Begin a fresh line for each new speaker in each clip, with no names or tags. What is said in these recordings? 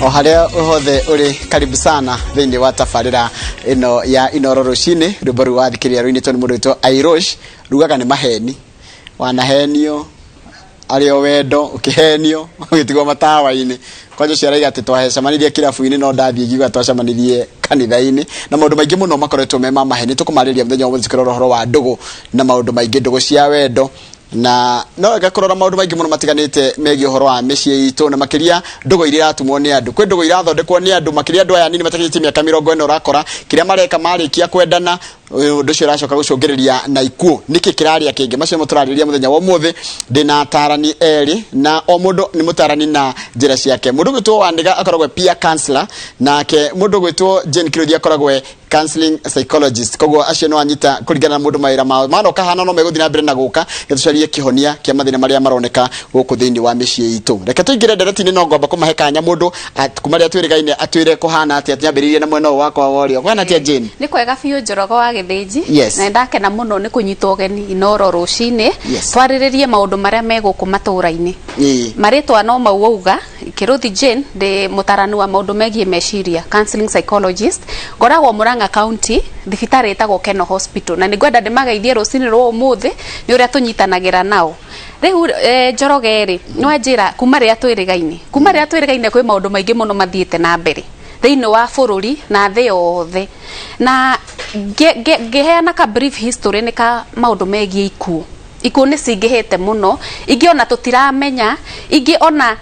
Oharia uhothe uri karibu sana thindi wa tafarira ino ya Inoro Rucini rubaru wa thikiria ruini toni mundu witwa Airosh rugaga ni maheni wanahenio ario wendo ukihenio ugitigwo matawa-ini kwajo ciaraiga ati twahecamanirie kirabu-ini no ndathie ngiuga twacamanirie kanitha-ini na maundu maingi muno makoretwo me maheni tukumariria muthenya wa muthikiro rohoro wa ndugu na maundu maingi ndugu cia wendo na no gakorora maundu maingi muno matiganite megie horo wa micii itu na makiria ndugu iria atumwo ni andu kwi ndugu irathondekwo ni andu makiria andu aya nini matakite miaka 40 urakora kiria mareka marikia kwendana undu cio racoka gucungiriria na ikuo niki kiraria kingi macio muturariria muthenya wa umuthi ndina atarani eri na o mundu ni mutarani na njira ciake mundu gwitwo Wandiga akoragwe peer counselor nake mundu gwitwo Jane Kiruthia akoragwe counseling psychologist koguo acio no anyita kuringana na mundu maira mao mano kahana no meguthina mbere na guka gitucarie kihonia kia mathina maria maroneka guku thiini wa micii itu reke tuingire ndereti-ini no ngomba kumahe kanya mundu kumaria twirigaine atwire kuhana ati nyambiririe na mwena wakwa worio kwana ati Jane
ni kwega biu njorogo wa githiji
yes.
Na ndakena muno ni kunyitwo geni Inoro Rucini twariririe maundu maria meguku matura-ini maritwa no mauuga Kiruthi Jane de mutarani wa maundu megie meciria counseling psychologist ngoragwo Murang'a County thibitari etagwo Keno Hospital na nigwenda ndimageithie rucini rwo umuthi ni uria tunyitanagira nao riu Njoroge nwanjira kuma ria twirigaine kwi maundu maingi muno mathiite na mbere thiini wa bururi na thi yothe na ngiheana ka brief history ni ka maundu megie ikuo ni cingihite muno ingi ona tutiramenya ingi ona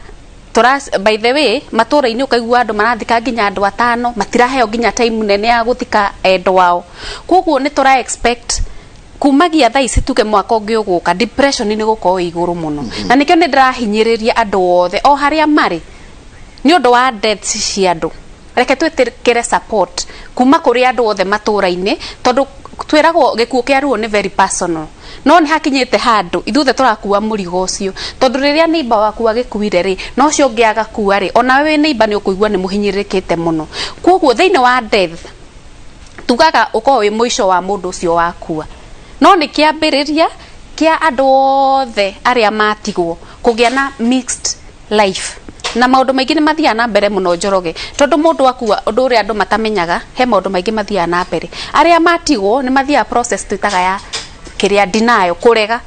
by the way matura-ini ukaigua andu marathika nginya andu 5 matiraheo nginya time nene ya guthika endo wao koguo ni tura expect kumagia thaa ici tuke mwaka ungi uguka depression ni gukorwo iguru muno na nikio ni ndirahinyiriria andu othe o haria mari ni undu wa death cia andu reke twikire support kuma kuri andu othe matura-ini tondu twiragwo gikuo kia ruo ni very personal no ni hakinyite handu ithuthe turakua murigo ucio tondu riria neighbor waku agikuire ri no cio ngiaga kuwa ri ona we neighbor ni ukuigua ni muhinyiririkite muno koguo thiini wa death tugaga uko wi muico wa mundu ucio wakua no ni kiambiriria kia andu othe aria matigwo kugia na mixed life na maundu maingi ni mathia na mbere muno Njoroge tondu mundu akua undu uria andu matamenyaga he maundu maingi mathia na mbere aria matigwo ni mathia process twitaga ya kiria denial kurega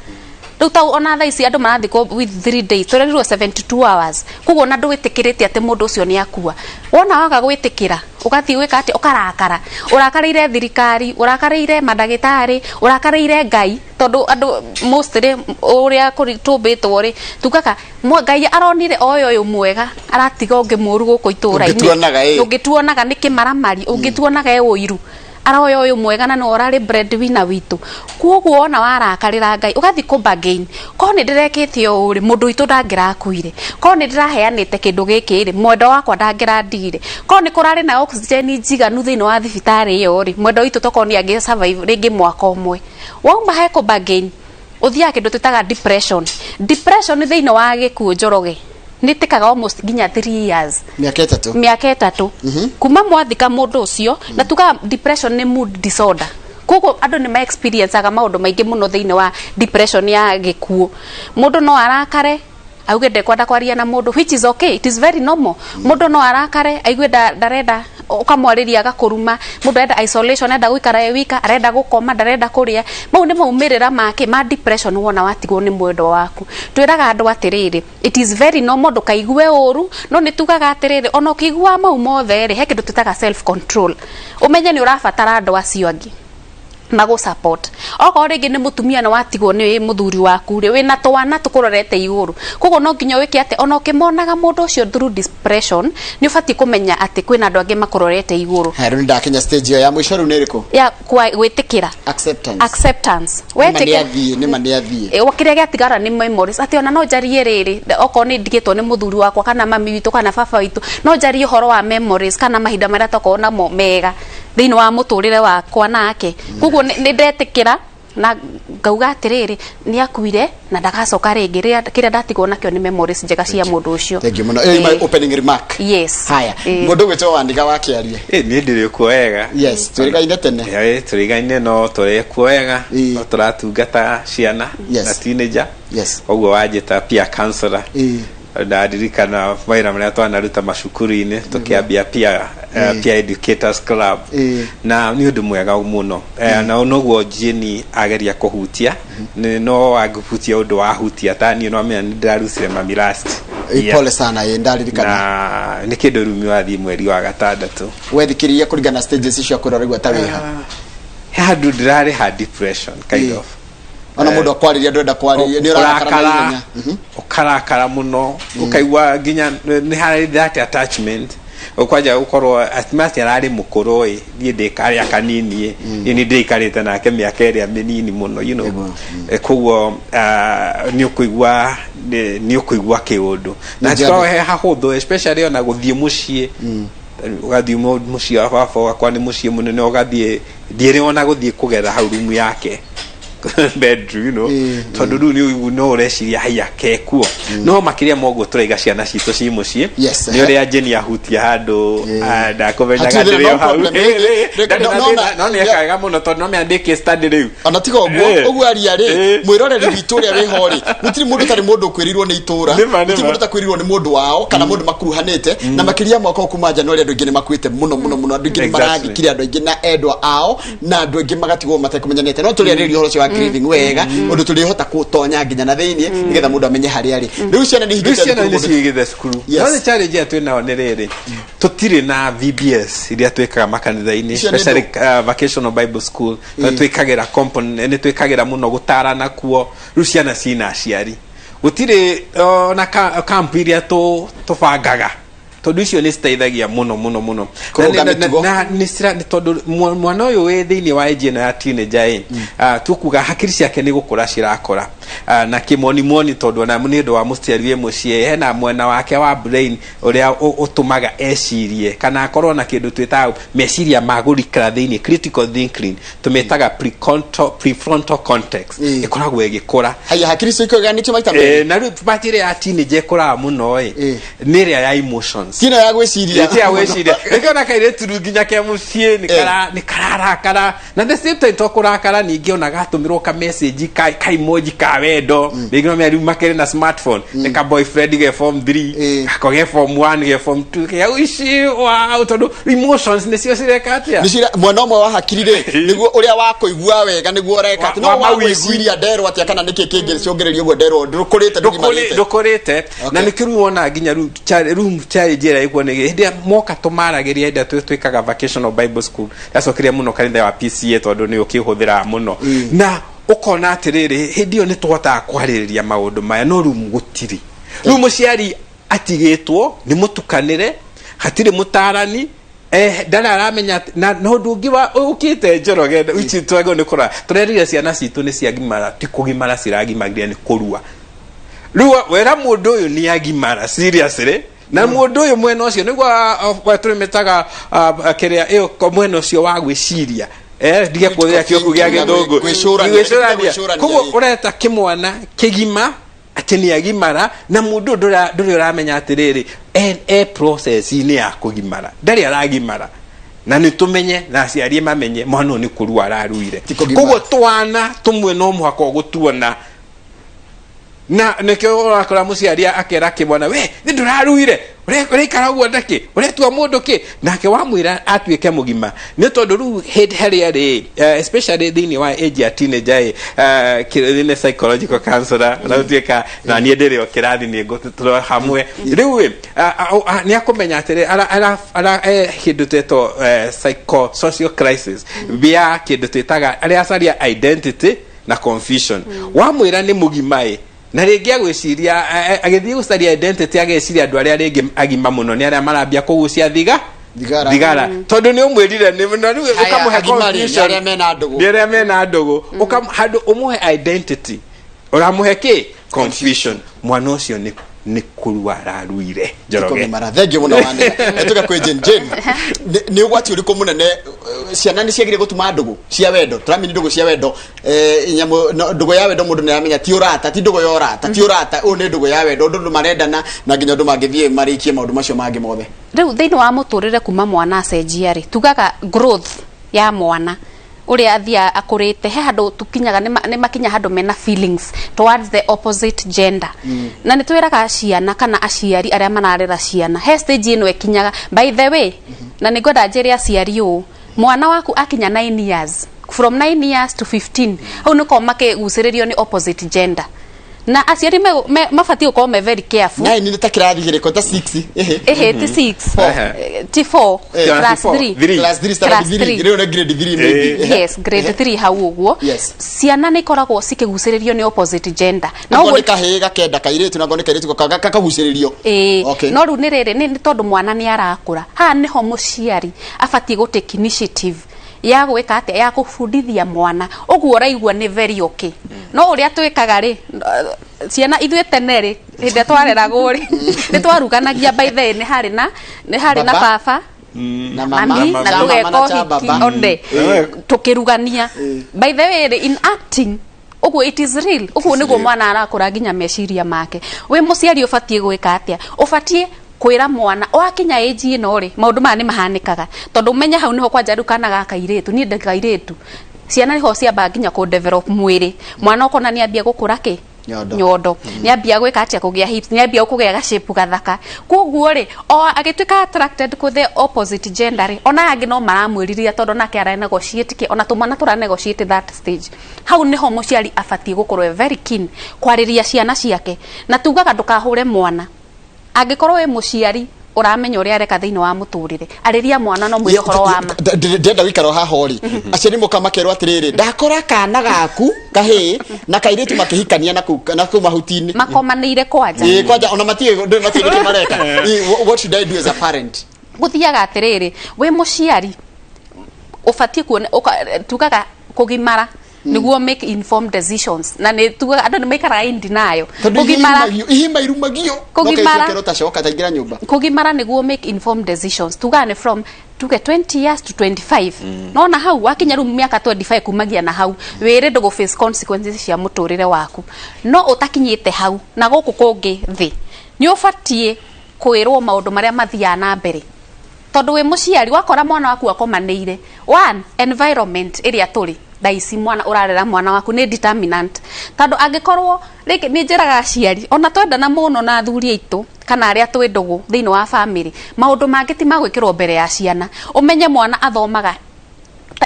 riu ta ona thaa ici andu marathikwo with 3 days turerirwo 72 hours koguo na ndu witikirite ati mundu ucio ni akua wona waga gwitikira ugathi wika ati ukarakara urakarire thirikari urakarire madagitari urakarire Ngai tondu andu mostly uria tumbitwo ri tugaga Ngai aronire oyo mwega aratiga ungi muru guku itura-ini ungituonaga ni kimaramari ungituonaga e uiru aroyo uyu mwega na no orari breadwinner witu koguo ona warakarira Ngai ugathi kumba gain ko ni ndirekite uri mundu witu ndangirakuire ko ni ndiraheanite kindu giki ri mwendo wakwa ndangirandigire ko ni kurari na oxygen njiganu thiini wa thibitari iyo ri mwendo witu toko ni angi survive ringi mwaka umwe wauma he kumba gain uthia kindu twitaga depression thiini wa gikuo Njoroge nitikaga almost ginya 3 years miaka etatu kuma mwathika mundu ucio na tuga depression ni mood disorder koguo andu ni ma experience aga maundu maingi muno thiini wa depression ya gikuo mundu no arakare auge ndekwenda kwaria na mundu which is okay, it is very normal mundu no arakare aigue ndarenda ukamwariria agakuruma mundu enda isolation enda guikara wika arenda gukoma ndarenda kuria mau ni maumirira make ma depression wona watigwo ni mwendo waku twiraga andu atiriri it is very normal ndukaigue uru no ni tugaga atiriri ona ukigua mau mothe ri he kindu tutaga self control umenye ni urabatara andu acio angi mago support oko ringi ni mutumia na watigwo ni muthuri waku ri wina twana tukurorete iguru koguo no nginya wiki ate ona ukimonaga mundu ucio through depression ni ubati kumenya ati kwina andu angi makurorete iguru
heru ndakinya stage ya mwisho ru niriku
ya gwitikira acceptance
wetikira ni maniathie
wakiria giatigara ni memories ati ona no jarie riri oko ni ndigitwo ni muthuri wakwa kana mami witu kana baba witu no jarie horo wa memories kana mahinda maria tokona mo mega thiini wa muturire wakwa nake koguo ni ndetikira na ngauga atiriri ni akuire na ndagacoka ringi kiria ndatigwo nakio ni memories njega cia mundu ucio
thank you muno my opening remark
yes
haya mundu gwitwo Wandiga wakiarie
ni ndiri kuoega
yes turigaine tene
turigaine no turi kuoega no turatungata ciana na teenager
yes
koguo wajita peer counselor na dirikana vaira mwana twanaruta macukuru-ini tukiambia pia educators club na ni undu mwega muno na noguo Jeni ageria kuhutia no aguhutia undu wa hutia tani no amenya ndarusire mami last
pole sana ndaririkana
na ni kindu rumi wathi mweri wa gatandatu
wethikiria kuringana stages icio kurorigwa tawiha
handu ndirari ha depression kind of
ona mundu akwariria ndwenda kwariria ni urakara
ukarakara muno ukaigua ginya ni hari that attachment ukwaja ukorwo atmati arari mukuru ni ndikari akanini ni ndikarite nake miaka ĩrĩa minini muno you know kuguo ni ukuigua kiundu na tiko hahuthu especially ona guthie mucii ugathie mucii wa baba kwa ni mucii munene ugathie ndiere ona guthie kugera hau rumu yake bedroom you know tondu riu no ureciria haya kekuo no makiria mogo turaiga ciana citu ci mucii ni uri Jeni ahutia handu ndakumenyaga ndirio hau no ni akaga muno tondu no meandike study riu
ona tigo uguo aria ri mwiroreri witu ria wi hori gutiri mundu tari mundu kwirirwo ni itura gutiri mundu takwirirwo ni mundu wao kana mundu makuruhanite na makiria mwako kuma Januari andu ingi ni makuite muno andu ingi ni maragikire andu ingi na endwa ao na andu ingi magatigwo matakumenyanite no turi ri horo wa grieving wega undu tuli hota kutonya nginya na thiini nigetha mundu amenye hari ari riu ciana ni
higite cukuru no ni challenge ya twina onerere tutire na VBS iria twikaga makanitha-ini especially vocational Bible school twikagira component ni twikagira muno gutarana kuo riu ciana cina aciari gutire na camp iria tubangaga tondu icio ni citeithagia muno na ni sira ni tondu mwana uyu we thiini wa age ya teenager tukuga hakiri ciake ni gukura cirakora na kimoni tondu na ni ndu wa muciari we mucie hena mwena wake wa brain uria utumaga ecirie kana akorwo na kindu twitaga meciria magurikira thiini critical thinking tumetaga prefrontal cortex ikoragwo igikura
haya hakiri cio ikoganitio maita
na riu batire ya teenager ikora muno ni ria ya emotions
kina ya gwiciria
nikona kaire turu nginya ke mucie ni kararakara na the same time tokurakara ningi ona gatumirwo ka message ka emoji ka wendo bigino me makere na smartphone ni ka boyfriend ge form 3 ka ge form 1 ge form 2 ke uishi wow tondu emotions ni cio cirekatia
ni cira mwana umwe wa hakiri ri niguo uria wa kuigua wega niguo ureka no wa gwiciria ndero atia kana niki kingi ciongereria ugo ndero ndukurite na nikiru wona nginya room challenge ira iguo ni hindi moka tumaragiria nda twikaga vocational Bible school yacokiria muno kanitha wa PCA tondu ni ukihuthira muno na ukona atiriri hindi yo ni twota kwaririria maundu maya no room gutiri room muciari atigitwo ni mutukanire hatiri mutarani ndara aramenya na no ndungiwa ukite njoroge uchi twago ni kura turerire ciana citu ni ciagimara tikugimara ciragimagiria ni kurua ruwa wera mundu uyu ni agimara seriously na mundu uyu mwena ucio niguo turimetaga kiria iyo mwena ucio wa gwiciria ndige kuthia kioku gia githungu gwicurania kuguo ureta kimwana kigima ati ni agimara na mundu nduri uramenya atiriri process ni ya kugimara ndari aragimara na ni tumenye na aciari mamenye mwana ni kurua araruire kuguo twana tumwe no muhako gutuona na nekyo orakora muciari akera kibona we ni nduraruire urekara uguo ndaki uretua mundu ki nake wamwira atuike mugima ni tondu ru heri especially thiini wa age ya teenager kirine psychological counselor na utuika na ni ndere okirathi ni ngututro hamwe riu ni akumenya atire ara kindu teto psycho social crisis bia kindu twitaga aria acaria identity na confusion wamwira ni mugima na ringi agwiciria agithii gucaria identity ageciria andu aria ringi agima muno ni aria marambia kugucia thigara tondu ni umwirire ni riu ukamuhe confusion ni aria mena ndugu ukamuhandu umuhe identity uramuhe ki confusion mwana ucio ni kurua araruire njoroge marathengi muno wane etuka kwe Jeni ni ugwati uriku munene ciana ni ciagire gutuma ndugu cia wendo turamini ndugu cia wendo nyamu ndugu ya wendo mundu ni amenya ti urata ti ndugu ya urata ti urata u ni ndugu ya wendo ndu marendana na nginya ndu magithie marikie maundu macio mangi mothe
riu thiini wa muturire kuma mwana acenjia ri tugaga growth ya mwana uri athia akurite he handu tukinyaga ne makinya handu mena feelings towards the opposite gender na ni twiraga ciana kana aciari aria manarera ciana he stage ino ekinyaga by the way na ni ngoda njeri aciari u mwana waku akinya 9 years from 9 years to 15 au niko makiguciririo ni opposite gender na aciari mabati uko me very careful
na ni takirathi giriko ta 6
ti 6 T4 class 3
class 3 reo na grade 3 maybe
yes grade 3 hau uguo ciana ni koragwo cikiguciririo ni opposite gender
na uguo kahiga kenda kairitu na ngone kairitu kakaguciririo
no ru ni riri ni tondu mwana ni arakura ha niho muciari abati go take initiative ya gwika ate ya kufundithia mwana uguo raigua ni very okay no uria twikaga ri ciana ithuĩ tene ri hinde twareragwo ri ni twaruganagia by the ni hari na baba
na mama
na tugeko onde tukirugania by the way in acting uguo it is real uguo niguo mwana arakura nginya meciria make we muciari ubatie gwika atia ubatie kwira mwana wakinya age ino ri maundu maya ni mahanikaga tondu menya hau niho kwanja rukana gaka iretu ni ndeka iretu ciana niho ciamba nginya ku develop mwiri mwana ukona ni ambia gukura ki nyondo ni ambia gwika atia kugia hips ni ambia kugia gashape gathaka koguo ri o agituika attracted to the opposite gender ri ona angi no maramwiriria tondu nake ara negotiate ki ona tumana tura negotiate that stage hau niho muciari abatie gukorwo very keen kwariria ciana ciake na tugaga ndukahure mwana angikorwo we muciari uramenya uri areka thiini wa muturire ariria mwana no mwire horo wa ma
ndenda wikaro ha hori aciari mukamakero atiriri ndakora kana gaku kahe na kairitu makihikania na ku mahutini
makomanire kwanja
kwanja ona matie mareka what should I do as a parent
guthiaga atiriri we muciari ubatie kuona tugaga kugimara niguo make informed decisions na ne tuga andu ni maikara in denial kugimara niguo make informed decisions tugane from tuge 20 years to 25 no na hau wakinya ru miaka 25 kumagia na hau were ndo go face consequences cia muturire waku no utakinyite hau na guku kungi thi ni ubatie kwirwo maundu maria mathia na mbere tondu we muciari wakora mwana waku akomaneire one environment iria turi daisi mwana urarera mwana waku ni determinant tondu angikorwo riki ni njiraga aciari ona twendana muno na athuri aitu kana aria twi ndugu thiini wa family maundu mangi ti magwikirwo mbere ya ciana umenye mwana athomaga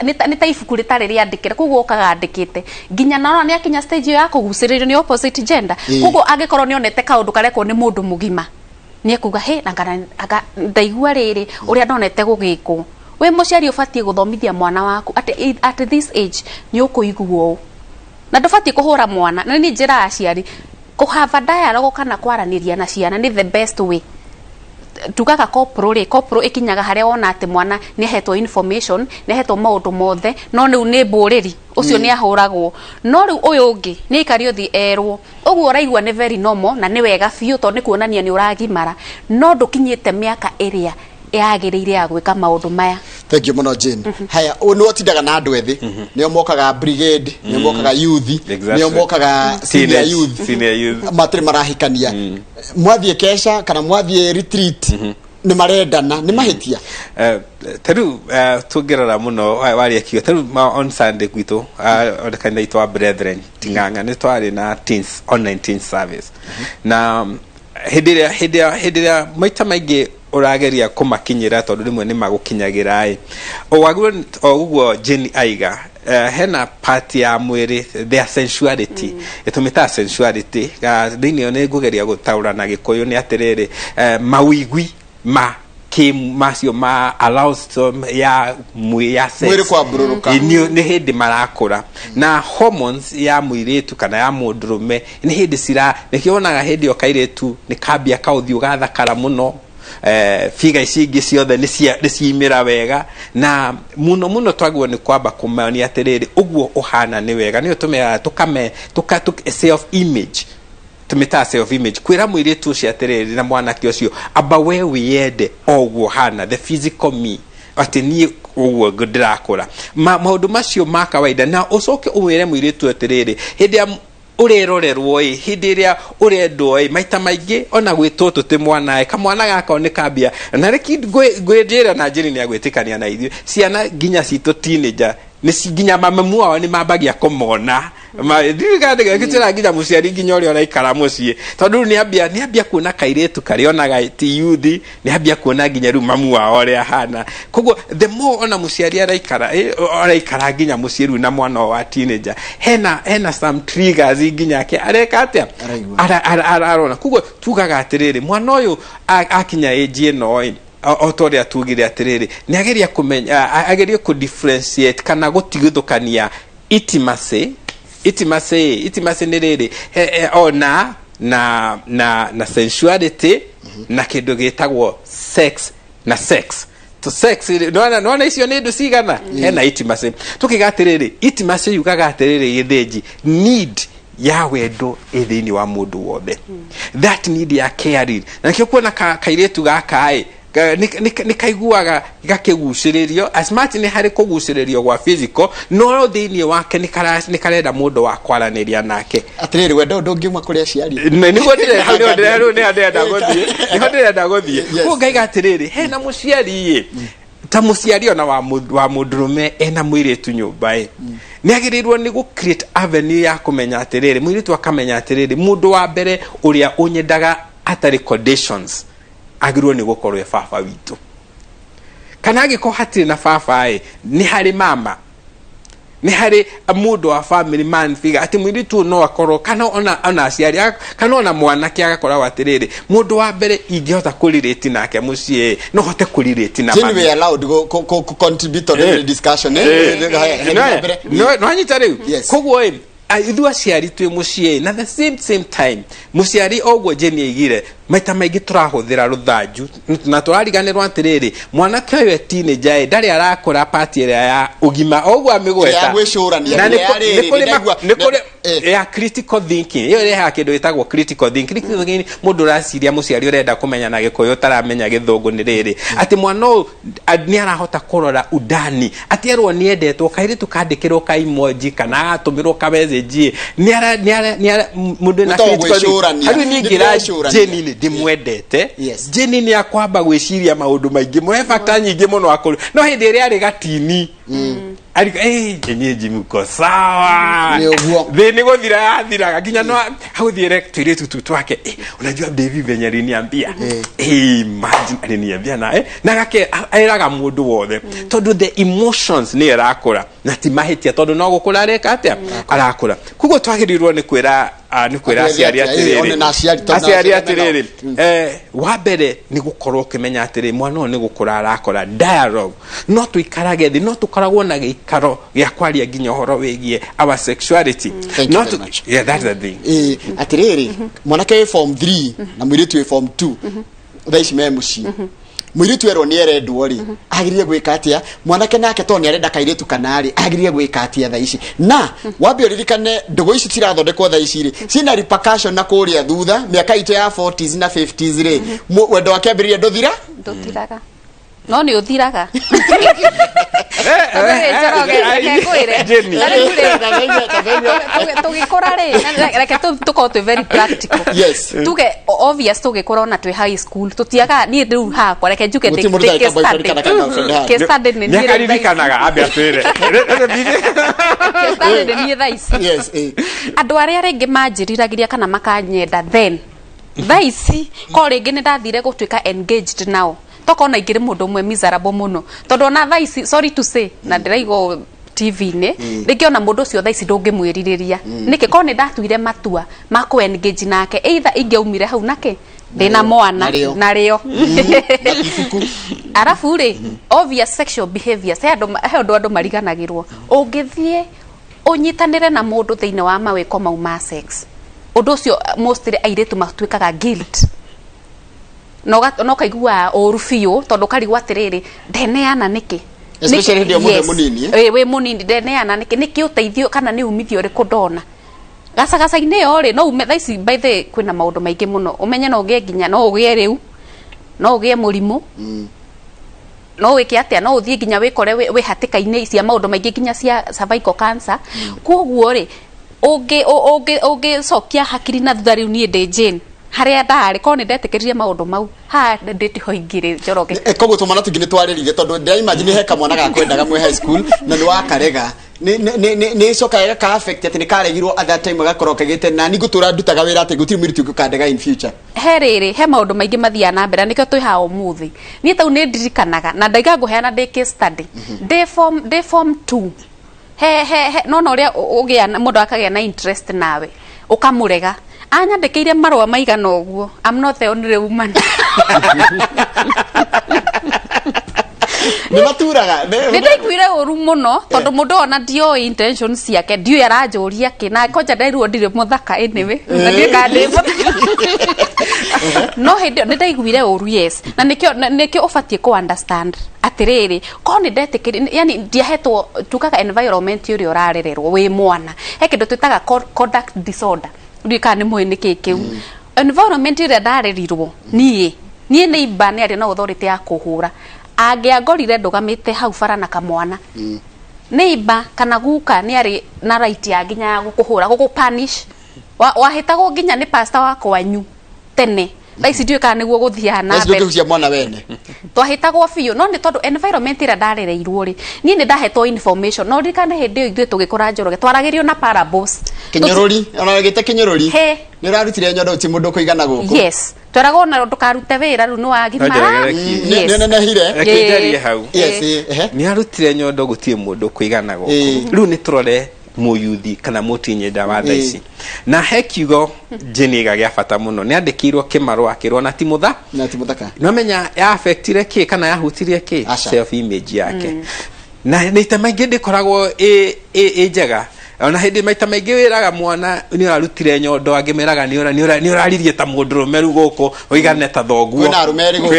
ni ta ibuku ritari riandikire koguo ukaga andikite nginya nona ni akinya stage ya kuguciririo ni opposite gender koguo angikorwo ni onete kaundu karekwo ni mundu mugima ni akuga he anga ndaigua riri uria ndonete gugikwo we muciari ubatie guthomithia mwana waku at this age ni ukuiguo na ndubatie kuhura mwana na ni njira aciari kuhava dialogue kana kwaraniria na ciana ni the best way tugaga corporal ikinyaga haria wona ati mwana ni hetwo information ni hetwo maundu mothe no riu ni mburiri ucio ni ahuragwo no riu uyu ungi ni ikario thi erwo uguo raigua ni very normal na ni wega fiu to ni kuonania ni uragimara no ndukinyite miaka iria yagiriire ya gwika maundu maya.
Thank you muno Jane. Haya no tindaga na andu ethi nio mokaga brigade nio mokaga youth nio mokaga senior youth matri marahikania mwathie kesha kana mwathie retreat ni marendana ni mahitia
taru tugerera muno wari akiwa taru on Sunday gwitu on kind of brethren tinganga ni twari na teens online teen service na hidiria maita maige urageria kumakinyira tondu rimwe ni magukinyagira oguo Jane aiga hena part ya mwiri their sensuality itumita sensuality thini ne gugeria gutaura na gikuyu ni atiriri mawigwi macio ma allows ya
mwiri kwa bururuka
ni hindi marakura na hormones ya mwiritu kana ya mundurume ni hindi cira nikionaga hindi okairetu ni kambia kauthi ugathakara muno figa icingi ciothe ni ciimira wega na muno twagwo ni kwamba kumani atiriri uguo uhana ni wega ni utumira tukame self image tumita self image kwira mwiritu cia atiriri na mwanake ucio aba we wiyende oguo hana the physical me ati ni uguo ndirakura maundu macio ma kawaida na ucoke uwire mwiritu atiriri hindi urerorerwo hindi ria urendwo maita maingi ona gwitwo tuti mwana kamwana gaka ni kambia na reki gwejera na njiri ni agwitikania na ithu ciana ginya cito teenager ni nginya mamamu wao ni mabagia komona ndirikandega kitira nginya muciari nginya uri oraikara mucie tondu ni ambia kuona kairetu karionaga ti youth ni ambia kuona nginya ru mamu wao uri ahana koguo the more ona muciari araikara nginya mucie ru na mwana wa teenager hena some triggers nginya ke areka atia arona koguo tugaga atiriri mwana uyu akinya age ino otoria tugire atiriri ni ageria kumenya ageria ku differentiate kana gutigithukania intimacy ni riri ona na sensuality na kindu gitagwo sex na sex to sex no icio ni ndu cigana hena intimacy tukigatiriri intimacy yugaga atiriri githenji need ya wendo ithini wa mundu wothe that need ya caring na kio kuona kairetu gaka nikaiguaga gakiguciririo as much ni hari kuguciririo gwa physical no thini wake nikarenda mundu wa kwaraniria nake
atiriri wendo ndungiuma kuri aciari
niguo ndenda guthie ko ngaiga atiriri hena muciari ta muciari ona wa mundurume ena muiretu nyumba ni agirirwo ni gu create avenue ya kumenya atiriri muiretu akamenya atiriri mundu wa mbere uria unyendaga atari conditions agirwo ni gukorwo baba witu kana agiko hatiri na baba ni hari mama ni hari mundu wa family man figure ati mwiritu no akorwo kana ona aciari kana ona mwana kia agakora watiriri mundu wa mbere ingihota kurirate nake mucie no hote kurirate na
mama we allowed go contribute to the discussion
no anyitare koguo ithu aciari twi mucie na the same time muciari ogwo Jenny igire maita maingi turahuthira ruthanju na turariganirwo atiriri mwana kyoyo teenager ndari arakora party area ya ugima ogwo amigweta
na
nikuri ya critical thinking iyo reha kindu gitagwo critical thinking mundu raciria muciari urenda kumenya na gikoyo taramenya githungu ni riri ati mwana ni arahota kurora udani ati erwo ni endetwo kairitu kandikirwo ka emoji kana atumirwo ka message ni mundu na critical thinking ni ngira Jenny ndimwendete Jenny ni akwamba gwiciria maundu maingi mwe factor nyingi muno akuru no hindi ria ari gatini ariko nyenyeji muko sawa thini guthira ginya no hauthiere twiretu twake unajua David Benyari niambia imagine aliniambia na gake airaga mundu wothe tondu the emotions ni arakura na ti mahitia tondu no gukura areka atia arakura kugo twagirirwo ni kwira aciari atiriri wa mbere ni gukorwo kimenya atiri mwana no ni gukura arakora dialogue no tuikarage thi no tukoragwo na gikaro gya kwaria nginya horo wigie our sexuality not that's the thing
atiriri mwana ke form 3 na mwiritu form 2 thaici memuci mwiritu ero ni erendwo ri agiririe gwika atia mwanake nake to ni arenda kairitu kanari agiririe gwika atia thaici na wambio ririkane ndugo ici tirathondekwo thaici ri cina repercussion na kuria thutha miaka itu ya 40s na 50s ri wendo wake ambiririe
nduthiraga no ni uthiraga tugikora ri reke tuko tu very practical tuge obvious tugikora ona twi high school tutiaga ni riu ha kwa reke njuke ke study ni
ni karirikanaga ambe atwire
ke study ni thaici andu aria ringi manjiriragiria kana makanyenda then thaici ko ringi ni ndathire gutwika engaged now tokona igire mundu mwe miserable muno tondu na thaici sorry to say na ndiraigo TV ne rikiona mundu cio thaici ndungimwiririria niki ko ni ndatuire matua mako engage nake either ingeumire hau nake ndina mwana na rio arafu ri obvious sexual behaviors he andu mariganagirwo ungithie unyitanire na mundu thiine wa mawiko mau ma sex undu cio mostly airetu matwikaga guilt no kaigua orufio tondu karigwa atiriri ndeneana niki
especially ndio munini
we munini ndeneana niki uteithio kana ni umithio ri kudona gacagaca-ini yo ri no ume thaici by the kwina maundu maingi muno umenye no ugie nginya no ugie riu no ugie murimu no wike atia no uthie nginya wikore we hatika-ini cia maundu maingi nginya cia cervical cancer koguo ri uge cokia hakiri na thutha riu ni ndi Jane haria ndari ko ni ndetikiririe maundu mau ha nditiho ingire Njoroge
koguo tumana tugine twarerire tondu ndai imagine he kamwana gakwendaga mwe high school na ni wakarega ni coka ka affect ati ni karegirwo at that time gakorokegete na ni gutura ndutaga wira ati gutiri mwiritu ukandega in future
he maundu maingi mathia na mbere nikio twi ha umuthi ni tau ni ndirikanaga na ndaiga nguheana ndi case study day form 2 he no uria ugia mundu akagia na interest nawe ukamurega anyandikire marwa maigana uguo I'm not the only woman
ni maturaga
ni ndaiguire uru muno tondu mundu ona dio intentions yake dio yaranjuria kina koja ndairuo ndire muthaka anyway na ndika ndi no hindi ni ndaiguire uru yes na nikio ufatie ko understand atiriri ko ni ndetikiri yani ndiahetwo tukaga environment yuri urarererwo wi mwana he kindu twitaga conduct disorder ndika ni mwini kikiu environment ire ndarerirwo nie neighbor ni ari na authority ya kuhura angiangorire ndugamite hau bara na kamwana neighbor kana guka ni ari na right ya ginya ya gukuhura gukupunish wahitagwo ginya ni pastor wako wanyu tene Laisi ndiwe kana niguo guthia na mbere.
Ndio mwana wene.
Twahitagwo biu no ni tondu environment ira ndarereirwo ri. Ni ndahetwo information no ndikana hindi ithuĩ tugikora Njoroge twaragirio na parables.
Kinyorori, ona gite kinyorori. Ni rarutire nyondo ti mundu kuigana guku.
Yes. Twarago na ndukarute wira ru no agimara.
Ne hire.
Akijarie hau.
Yes.
Ni arutire nyondo gutie mundu kuigana guku. Ru ni turore muyuthi kana mutinyenda wa thaici na hekigo jeniga gya fata muno ni andikirwo kimarwa kirwo na timuthaka no menya ya affectire ki kana ya hutirie ki self image yake na nita maingi ndikoragwo njega ona hindi maita maingi wiraga mwana ni ararutire nyondo angimeraga ni uraririe ta mundurume ru guku uigane ta thoguo kwina arumeri guku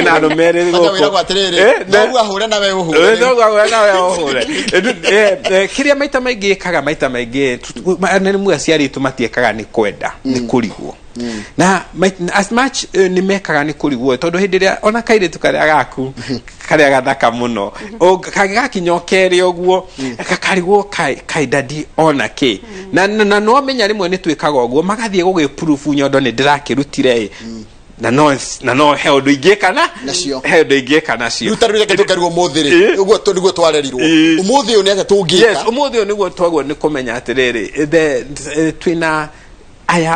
wiragwo atiriri thoguo ahure na we uhure
thoguo ahure na we uhure kiria maita maingi kaga maita maingi ni mu aciari tumatiekaga ni kwenda ni kurigwo na as much ni mekaga ni kurigwo tondu hindi ria ona kaire tukaria gaku karia gathaka muno o gakinyokere oguo kakarigwo kai dadi ona ki na no menya rimwe ni twikaga oguo magathie gugiproof nyondo ni ndirakirutire na no held igekana
nacio
held igekana cio
rutarire ketukarwo muthiri uguo to niguo twarerirwo umuthi uyu ni ate tungika
yes umuthi uyu niguo twagwo ni kumenya atiriri twina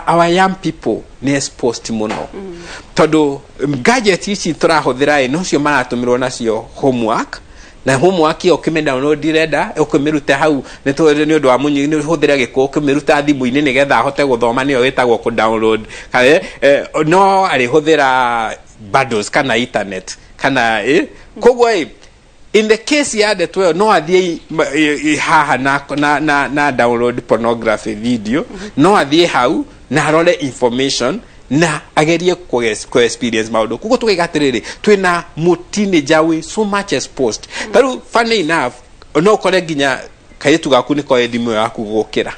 our young people ni exposed muno tondu gadget ici turahuthira no cio maratumirwo nacio homework na homework yo kimenda no direda ukimiruta hau ni undu wa munyi ni huthira giko ukimiruta thimu-ini ni getha hote guthoma niyo witagwo ku download no ari huthira bundles kana internet kana kogwa in the case ya the 12 no athie haha na download pornography video no athie hau na arore information na agerie ku experience maundu kuko tukigatiriri twina teenager we so much exposed taru funny enough no kore ginya kayetu gaku ni ko edimu yaku gukira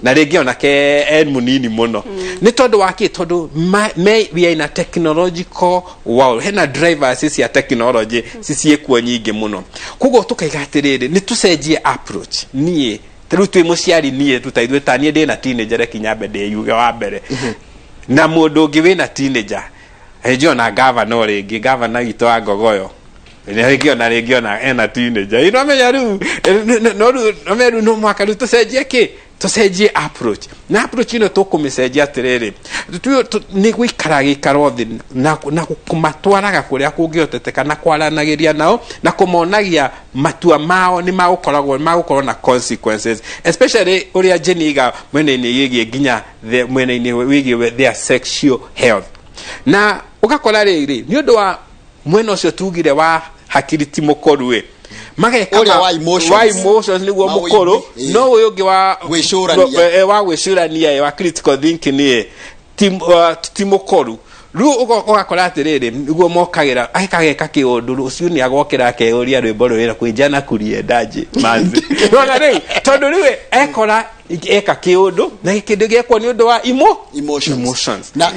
na rĩngĩ onake munini muno ni tondu waki tondu we are in a technological world hena drivers cia technology ciciekuo nyingi muno kugo tukaigatiriri ni tucenjie approach nie taru twi muciari nie tutaithwe tanie ndi na teenager kinyambe ndi yuge wa mbere na mundu ungi wina teenager ejona governor ringi governor gitu wa Ngogoyo rĩngĩ ona ena teenager ino menya ru no meru no mwaka ru tucenjie ki tucenjie approach na approach ino tukumicenjia atiriri ni gwikara gikaro thi na kumatwaraga kuria kungioteteka na kwaranagiria nao na kumonagia matua mao ni magukorwo na consequences especially uria jeniga mwene-ini yigie ginya mwene-ini wigie their sexual health na ukakora riri ni undu wa mwena ucio tugire wa hakiri ti mukorwe mageka
wa emotions
niguo mukoro no uyu ungi wa gwicurania wa critical thinking ni ti mukoru ru ugakora atiriri niguo mokagira aikageka kiundu ucio ni agokira keuria rwimbo rwira kwijana kuriendaje manzi nona riu tondu riwe ekora eka kiundu na kindu giekwo ni undu wa emotions na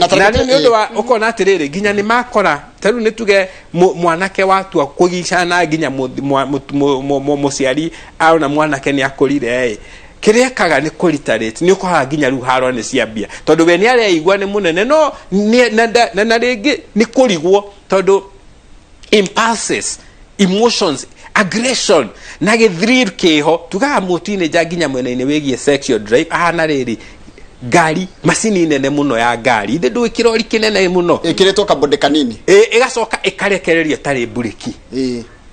ni undu wa ukona atiriri ginya ni makora taru ni tuge mwanake watua kugicana ginya muciari au na mwanake ni akurire kiria kaga ni kuliterate ni ukoha ginya ru haro ni ciambia tondu we ni areigwa ni munene no na rigi ni kurigwo tondu impulses, emotions, aggression na githrir kiho tugaga mutine jaginya mwene-ini wigie sexual drive na riri gari masini nene muno ya gari ithe ndu ikirori kinene muno
ikiretwo kabonde kanini
igacoka ikarekereria tari bureki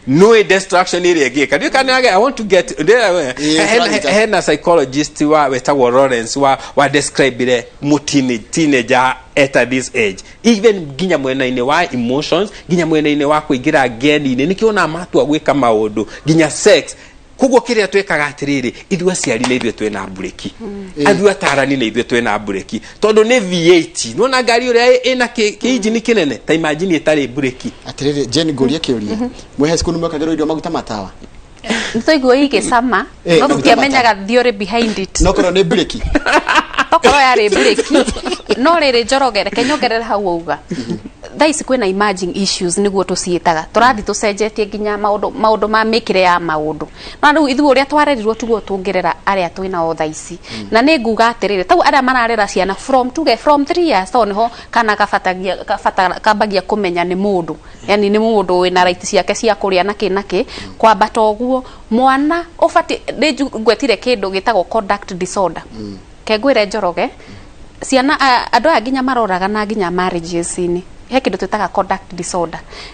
no destruction area gika I want to get there psychologist wa wetagwo Lawrence wa describe mutini teenager at this age even ginya mwena-ini wa emotions ginya mwena-ini wa kuigira ngeni nikiona matu agwika maundu ginya sex kugo kiria twekaga atiriri ithua ciari ne ithue twena bureki athua tarani ne ithue twena bureki tondu ni V8 nona ngari uria ina engine kinene ta imagine itari bureki
atiriri Jen guria kiuria mwe high school mwekagero irio maguta matawa
nitoigwo ige sama no tukiamenyaga theory behind it
no koro ni bureki
okoro yari bureki no riri njorogere kenyongerera hau uga thaisi kwina emerging issues niguo tuciitaga turathi tucenjetie ginya maundu ma mikire ya maundu na riu ithu uria twarerirwo tuguo tungerera aria twina o thaisi na ni nguga atiriri tau aria mararera ciana from 3 years to niho kana kabagia kumenya ni mundu yani ni mundu wina right ciake cia kuria na kinaki kwamba toguo mwana ofati ngwetire kindu gitagwo conduct disorder kegwire njoroge ciana andu aginya maroraga na ginya marriages ni he kindu twitaga conduct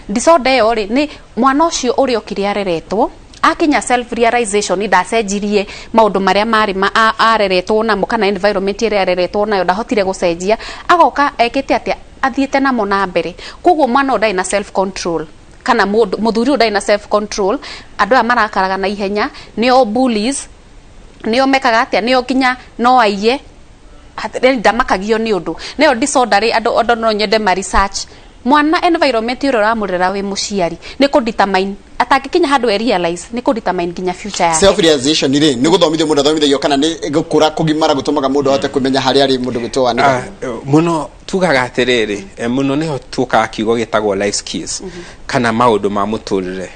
disorder yo ri ni mwana ucio uri okiri areretwo akinya self realization ndacenjirie maundu maria mari areretwo na kana environment ire areretwo nayo ndahotire gucenjia agoka ekite atia athiete na mona mbere koguo mwana ndai na self control kana muthuri ndai na self control andu amarakaraga na ihenya nio bullies nio mekaga atia nio kinya no aiye ndamakagio ni undu neo disorder ri andu no nyende ma research mwana environment iro ramurera wi muciari ni ku determine atakikinya handu realize ni ku determine ginya future yake
self realization ri ni guthomithio mundu athomithio kana ni gukura kugimara gutumaga mundu ate kumenya hari ari mundu gitwa ni
muno tugaga atiriri muno niho tuka kiugo gitagwo life skills kana maundu ma muturire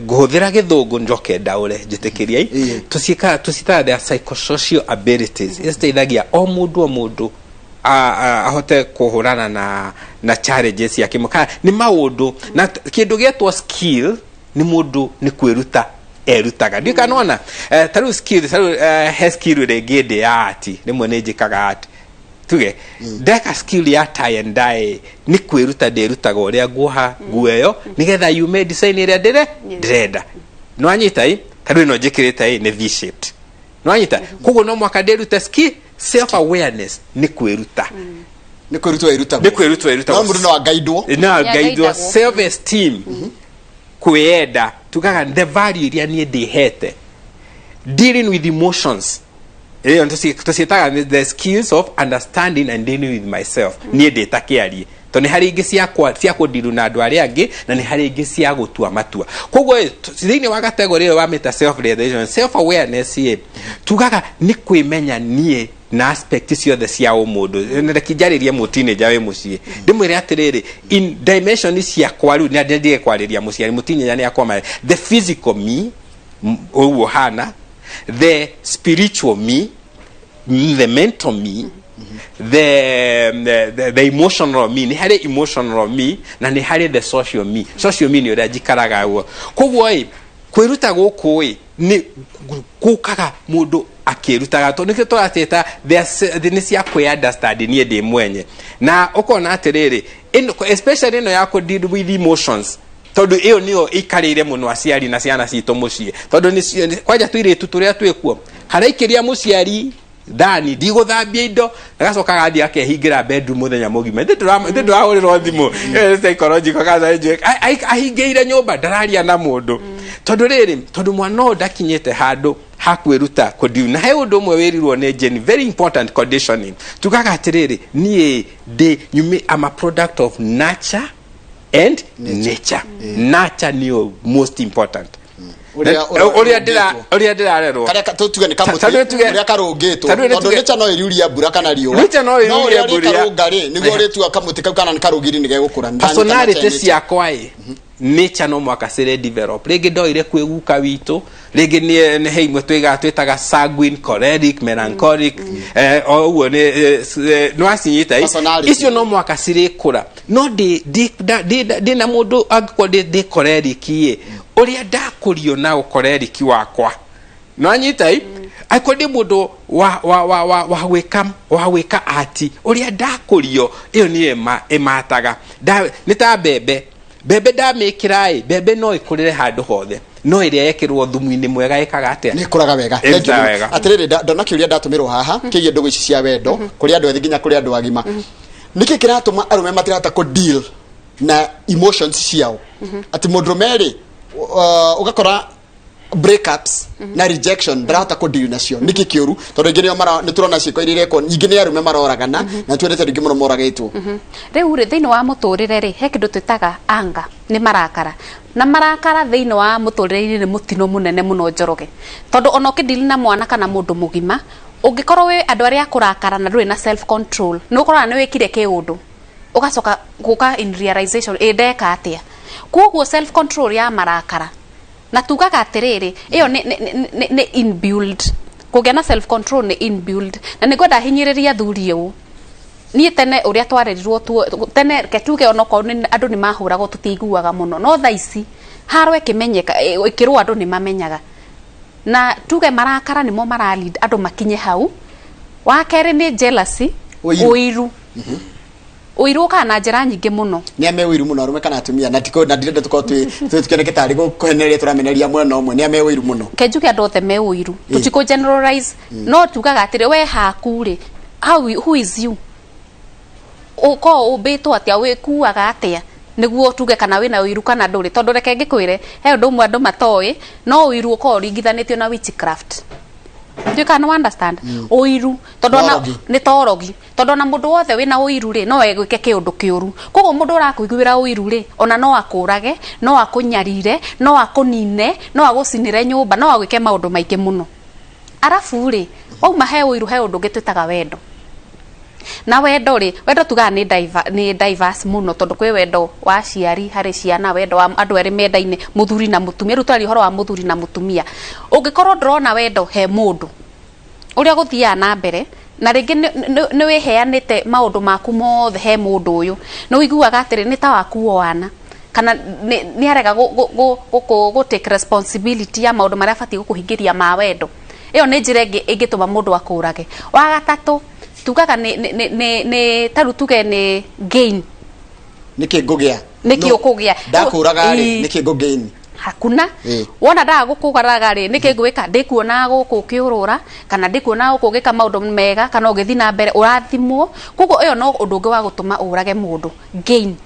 guhuthira githungu njoke ndaure njitikiria tusita the psychosocial abilities isteithagia o mundu ahote kuhurana na challenges yake muka ni maundu na kindu getwa skill ni mundu ni kwiruta erutaga ndikanona taru skill he skill regede ya ati ni mwene njikaga ati tuge ndeka skill ya tie and dye ni kwiruta nderutaga uria guha gueyo nigetha you may design area ndrenda no anyita taru no njikirite ni V-shaped no anyita kugo no mwaka nderuta skill self awareness ni kwiruta
ni kwiruta no mundu no agaidwo
self esteem kwenda tugaga the value iria ni ndihete dealing with emotions tusitaga the skills of understanding and dealing with myself ni nditakiarie to ni hari ingi cia kudiru na andu aria angi na ni hari ingi cia gutua matua koguo thiini wa category yo wa meta self realization self awareness tugaga ni kwimenya nie na aspect ciothe cia umundu nende kijaririe mutine jawe mucie ndimwire atiriri in dimension cia kwaru ni ndie kwariria mucie mutine yani akoma the physical me owo hana the spiritual me the mental me the emotional me ni hari emotional me na ni hari the social me ni ura jikaraga wo koguo kwiruta guku ni kukaga mundu akirutaga to nikito ateta the cia kwi understand ni ndi mwenye na ukona atiriri especially ino yako deal with emotions tondu iyo niyo ikarire muno aciari na ciana cito mucie tondu ni kwaja twire tuturia twekuo haraikiria muciari dhani ndiguthambia indo agacoka gathi akehingira bedroom muthenya mugima ndu ahuriro thimu psychological kaza nje ahingeire nyumba ndararia na mundu tondu mwana ndakinyete handu hakwiruta kudiu na he undu mwe wirirwo ne Jen very important conditioning tugaga atiriri nie I'm a product of nurture and nature. Nurture ni most important uria ndira rero
kare tutuge ni kamuti uria karungitwo tondu nicha no iriuria mbura kana riua
nicha no iriuria mbura
karungari niguo ritu kamuti kau kana ni karugiri ni gegukura
personality ciakwa nature no mwaka cire develop rege ndoire kwiguka witu rege ni heimwe twitaga sanguine choleric melancholic o uo ni no asinyita icio no mwaka cire kura no di na mundu angiko di choleric ye uria ndakurio na choleric wakwa no anyita akodi mundu wa gwika ati uria ndakurio iyo ni emataga ni ta bebe ndamikira bebe no ikurire handu hothe no iria yekirwo thumu-ini mwega ikaga atia
ni kuraga wega atiriri ndona kiuria ndatumirwo haha kigie ndugu ici cia wendo kuri andu ethi nginya kuri andu agima niki kiratuma arume matirata ko deal na emotions ciao ati mudrumeri ugakora breakups na rejection ndarata ko deal nacio niki kiuru tondu ngine mara ni turona ciko irire ko ngine arume maroragana na twendete ringi muno morageitwo
riu ri thiini wa muturire ri he kindu twitaga anga ni marakara na marakara thiini wa muturire ni mutino munene muno njoroge tondu ono kidili na mwana kana mundu mugima ungikorwo we andu aria kurakara na nduri na self control no ukorwa ni wikire kiundu ugacoka guka in realization ndeka atia koguo self control ya marakara na tugaga atiriri iyo ni inbuilt kugia na self control ni inbuilt na nigwenda hinyiriria thuri u ni tene uria twarerirwo tene ketuge onoko andu ni mahuragwo tutiguaga muno no thaici harwe kimenyeka ikirwo andu ni mamenyaga na tuge marakara nimo maralead andu makinye hau wa kere ni jealousy uiru uiru kana njira nyingi muno
ni ame uiru muno arume kana atumia na tiko na ndirende tuko tukeneke tari gukuhenereria turameneria mwena umwe ni ame uiru muno
kejuke andu othe me uiru tutiko generalize no tugaga atire we hakuri who is you uko ubitwo atia we kuaga atia niguo tuge kana wina uiru kana nduri tondu reke ngikwire he undu mwe andu matoi no uiru uko ringithanitio na witchcraft you can understand uiru tondu ni torogi tondu na mundu wothe wina uiru ri no egwike kiundu kiuru koguo mundu arakuiguira uiru ri ona no akurage no akunyarire no akunine no agucinire nyumba no agwike maundu maingi muno arafu ri wauma he uiru he undu ngitwitaga wendo na wendo ri wendo tuga ni diverse muno tondu kwi wendo wa ciari hari ciana wendo wa andu eri mendaine muthuri na mutumia rutari horo wa muthuri na mutumia ungikorwo ndrona wendo he mundu uria guthia na mbere na ringi ni wiheanite maundu maku mothe he mundu uyu no wiguaga atiri ni ta waku wana kana ni arega go take responsibility ya maundu maria fati gukuhingiria ma wendo iyo ni njira ingituma mundu akurage wa gatatu tugaga ne taru tuge ne gain
niki gugia
niki ukugia
ndakuraga ri niki go gain
hakuna wona nda gukugaraga ri niki ngwika ndikuona guku kiurura kana ndikuona gukugika maundu mega kana ugithi na mbere urathimwo kugo iyo no undu ungi wa gutuma urage mundu gain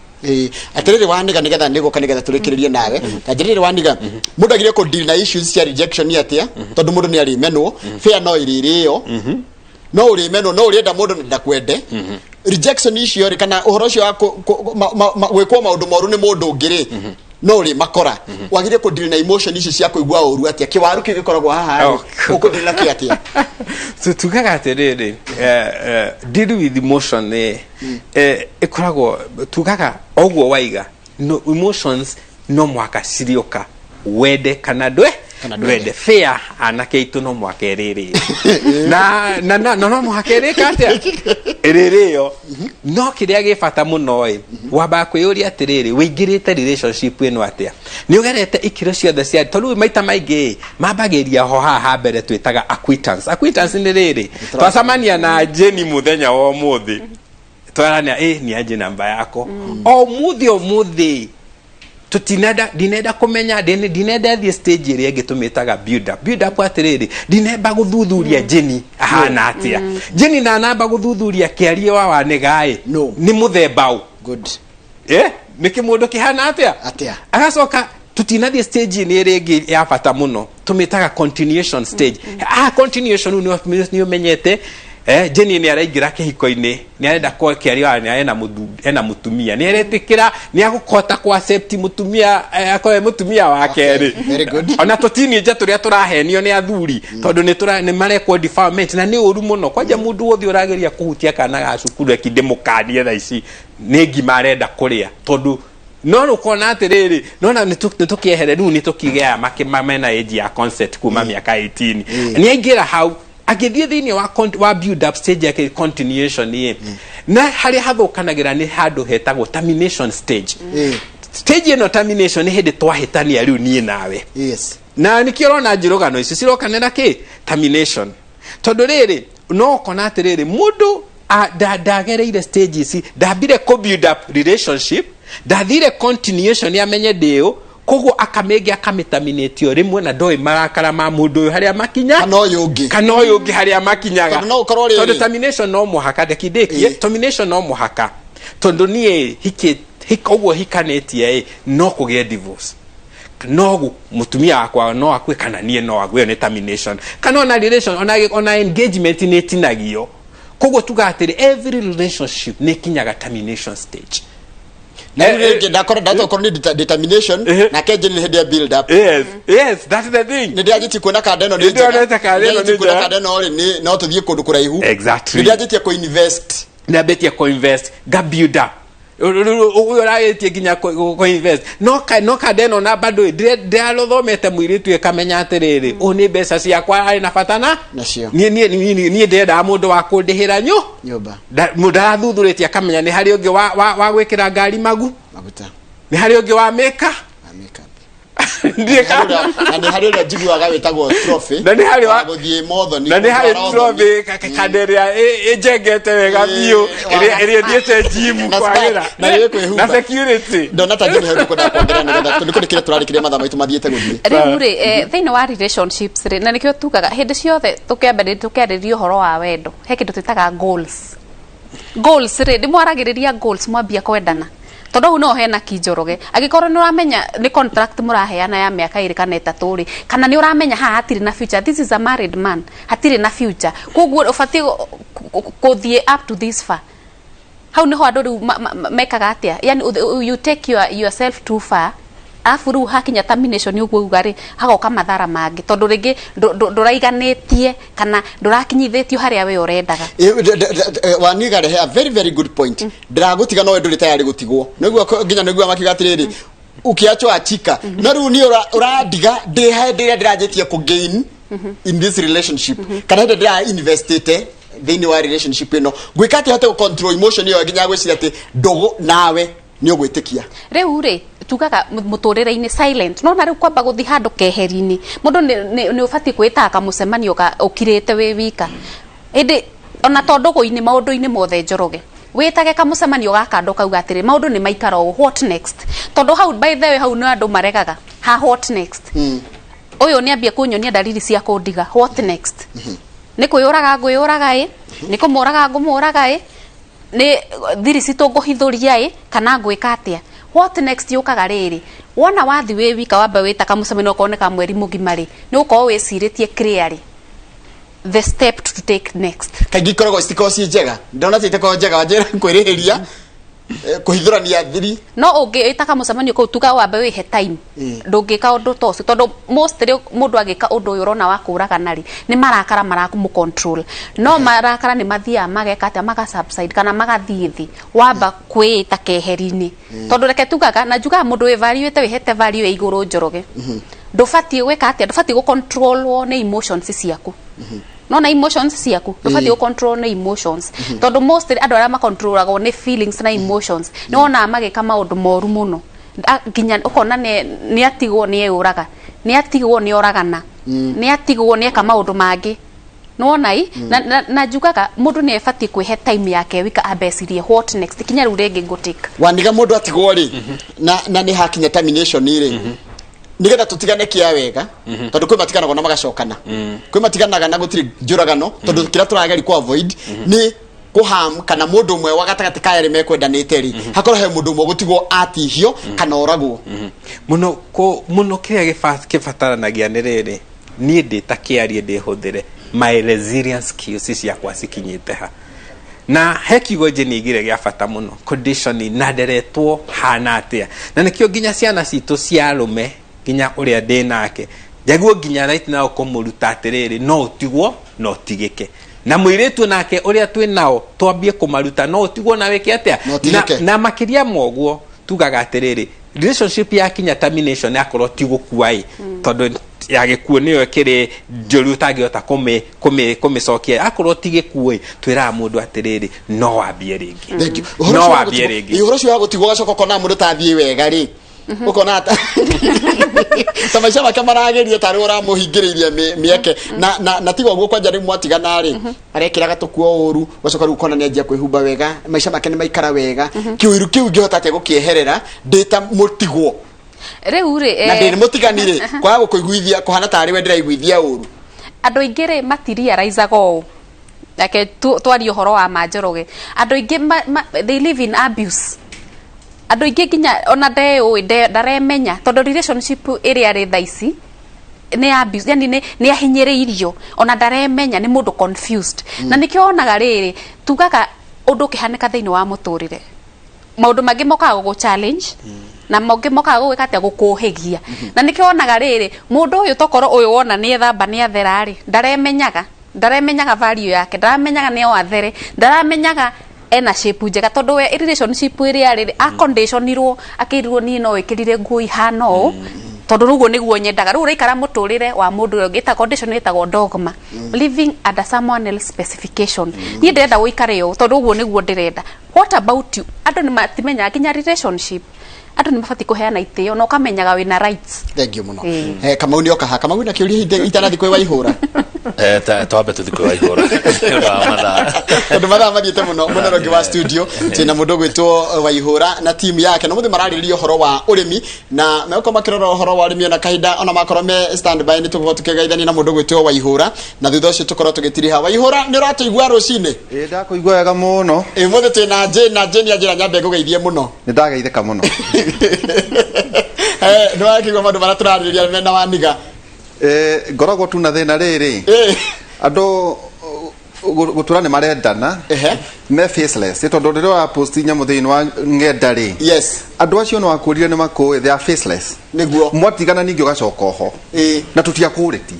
atiriri waniga nigetha niguka nigetha turikiririe nawe atiriri waniga mundu agire ko deal na issues cia rejection ni atia tondu mundu ni ari menwo fear no iririo no uri meno no uri enda mundu ndakwende rejection icio ri kana uhoro cio gwikwo maundu moru ni mundu ngiri no uri makora wagire ku deal na emotion icio cia kuigua uru atia kiwaru kigikoragwo haha uko deal na kiatia
tugaga atiriri deal with emotion ikoragwo tugaga ogwo waiga no emotions no mwaka cirioka wende kana ndwende fear anake itu no mwaka eriri na no mwaka eriri katia eririyo no kiria gifata muno wamba kwiyuria atiriri wingirite relationship ino atia ni ugerete ikiro ciothe cia tondu maita maingi mambagiria ho haha mbere twitaga acquaintance ni riri twacamania na Jenny muthenya wa muthi twarania ni aje namba yako o muthi dineda kumenya dineda the stage iri gitumitaga build up atiriri dineba guthuthuria Jenny ahana atia Jenny na namba guthuthuria kiarie wa wanigai ni muthembao
good
niki mundu kihana atia agacoka tutina the stage ni iri ya bata muno tumitaga continuation stage continuation ni umenyete Jenny ni araingira kihiko-ini ni arenda kwa kiaria ni ena mutumia ni aretikira ni agukota kwa accept mutumia akoe mutumia wake ri
very good
ona tutini nje turia turahenio ni athuri tondu ni marekwo defilement na ni uru muno kwaja mundu wothi urageria kuhutia kana ga cukuru ekinde mukanie tha ici ni ngima arenda kuria tondu no ukona atiriri nona nitukiehera riu nitukigea makimamena age ya concept kuma miaka 18 ni aingira hau agithie thini wa build up stage yake continuation ye na hari hathukanagira ni handu hetagwo termination stage stage no termination ni hindi twahitania riu nie nawe na nikirona njirugano ici cirokanira ki termination tondu riri no kona atiriri mundu ndagereire stages ndambire ko build up relationship ndathire continuation ya menye dio kogo akamege akametaminate rimwe na ndoi marakara ma mundu haria makinya kana uyu ungi haria makinyaga tondu termination no muhaka dekidekie termination no muhaka tondu nie hikogo hikanetie no kuge divorce no mutumia akwa no akwe kana nie no agwe ne termination kana ona relation ona engagement ne tinagio kogo tugatire every relationship ne kinyaga termination stage
na rege ndakora ni determination na keje ni head build up
yes that's the thing
ni ndiagiti kuona kadeno ni kuona kadeno ni no tuthie kundu kuraihu
exactly
ni ndiagiti ko invest
na betia ko invest ga build up urayetie ginya ko invest no kadeno na bado ndialothomete mwiritu ekamenya atiriri oni mbeca ciakwa ari na fatana
nacio
nie ndenda mundu wa kundihira nyumba mudathuthuretie akamenya ni hari ungi wa gwikira ngari maguta ni hari ungi wa meka
na ni hari ule jiguaga wetagwo trophy
na ni hari wa
guthie motho
na ni hari trophy kaderia ejengete wega bio ere diete gym kwagira na security
ndona ta jini hebu kwenda kuongerana ngetha tunikire turarikire mathama itu mathiete guthie
riu ri thini wa relationships ri na nikio tugaga hindi ciothe tukiambiririo horo wa wendo he kindu twitaga goals ri ndimwaragiriria goals mwambia kwendana tondu no hena kinjoroge agikorwo ni uramenya ni contract muraheana ya miaka 2 kana 3 ri kana ni uramenya ha hatiri na future this is a married man hatiri na future koguo ufati kuthie up to this far how ni ho andu mekaga atia yani you take yourself too far afu ru hakinya termination uguo ugari hagoka mathara mangi tondu ringi nduraiganitie kana ndurakinyithitio haria we urendaga
wanigare he a very good point ndiragutiga no nduri tayari gutigwo niguo nginya niguo makigatiriri ukiacho achika na ru ni uradiga ndihe ndirajetie ku gain in this relationship kana ndira investite thini wa relationship ino gwikati hata control emotion yo nginya gwiciria ati ndogo nawe ni ugwitikia
riu ri tugaga muturire-ini silent no na riu kwamba guthi handu keheri-ini mundu ni ufati kwitaka mucemanio ukirite wi wika indi ona tondugu-ini maundu-ini mothe njoroge witage ka mucemanio gaka ndo kauga atiri maundu ni maikara o what next tondu hau by the way hau ni andu maregaga ha what next uyu ni ambia kunyonia dalili cia kundiga what next ni kuyuraga nguyuraga ni kumuraga ngumuraga ni thiri citunguhithuria kana ngwika atia what next yukaga riri wona wathi we wika wamba witaka mucemanio ukoneka mweri mugimari ni uko wiciritie clearly the step to take next
kaigi korogwo stikosi njega ndona titeko njega wanjira kwirihiria kuhithurania thiri
no ungitaka mucemanio ko tuka wamba wihe time ndungika undu tosi tondu mostly mundu agika undu uyu rona wa kuraga nari ni marakara marakumu control no marakara ni mathia mageka ata maga subside kana magathithi wamba kwita keheri-ini tondu reke tugaga na juga mundu we value ete wihete value iguru njoroge ndufati gwika ati ndufati go control ne emotions ciaku no na emotions ciaku ndufati go control ne emotions tondu mostly andu ara ma controlago ne feelings na emotions no ona mageka maundu moru muno nginya ukona ni atigwo ni euraga ni atigwo ni oragana ni atigwo ni eka maundu mangi nonai na jugaga mundu ni efati kwihe time yake wika abesirie what next kinya ru rege ngotika
waniga mundu atigwo ri na ni hakinya termination ri nigetha tutigane kia wega tondu kwi matiganaga na magacokana kwi matiganaga na gutiri njuragano tondu kira turageri ku avoid ni kuham kana mundu mwe wa gatagati ka yari mekwendanite ri hakoro he mundu mwe gutigwo atihio kana oragwo
muno kiria gifataranagia ni riri ni ndita kiarie ndihuthire my resilience skills ciakwa cikinyite ha na hekigo jenigire gya fata muno condition na nderetwo hana atia na nikio ginya ciana citu ciarume ginya uria ndinake jaguo ginya right now kumuruta atiriri no utigwo no tigike na mwiritu nake uria twi nao twambie kumaruta no utigwo na weke atia na makiria mogwo tugaga atiriri relationship ya kinya termination yakorwo ti gukuai tondu ya gikuo niyo kiri njuru utangihota kumicokia akorwo ti gikuoi twira mundu atiriri no wambie ringi no wambie ringi
ihoro cio gutigwo gacoko kona mundu tathie wega ri ukona ata tamaisha makamarageria tari uramuhingiriria mieke na tigo guo kwanja ni mwatigana ri arekira gatukuo uru gacoka ru kona ni anjia kwihumba wega maisha make ni maikara wega kiwiru kiu ngihota ate gukieherera ndita mutigwo
reure
na ndini mutiganire kwa gukuiguithia kuhana tari we ndiraiguithia uru
andu ingire matiria raizago ake twari uhoro wa manjoroge andu ingi they live in abuse andu ingi ginya ona ndeo ndaremenya tondu relationship area ri thaici ni abuse yani ni ahinyiriirio ona ndaremenya ni mundu confused na nikionaga riri tugaga undu kihanika thiini wa muturire maundu mangi mokaga go challenge na monge mokaga gwika atia gukuhigia na nikionaga riri mundu uyu tokoro uyu wona ni ethamba ni atherari ndaremenyaga value yake ndaramenyaga ni o athere ndaramenyaga ena shape njega tondu we relationship iri riri a conditionirwo akirirwo ni no wikirire nguo ihano tondu rugo niguo nyendaga ru raikara muturire wa mundu uyu gita condition itagwo dogma living under someone else specification ni ndenda guikare yo tondu rugo niguo ndirenda what about you andu ni matimenya kinya relationship andu ni mabati kuheana itio no kamenyaga wina rights
thank you muno kama uni okaha kama uni akiuria itanathi kwe waihura
twambe tuthi kwe waihura
tondu mathaa mathiete muno rogi wa studio tina mundu gwitwo waihura na team yake no muthi marariria uhoro wa urimi na meko makirora uhoro wa urimi na kahinda ona makorwo me standby ni tukorwo tukigaithania na mundu gwitwo waihura na thutha ucio tukorwo tugitiriha waihura ni uratuigua rucini
ndakuigua wega muno
muthi twina Jane ajira nyambe gugeithie muno
ni ndageithika muno
no akigwa mandu mara turariria mena waniga
ngoragwo tu na thina riri andu guturane marendana me faceless tondu ndiro wa post nyamu thiini wa ngenda ri
yes
andu acio no akurire ni makuwe they are faceless
niguo
mwatigana ningi ugacoka ho na tutiakureti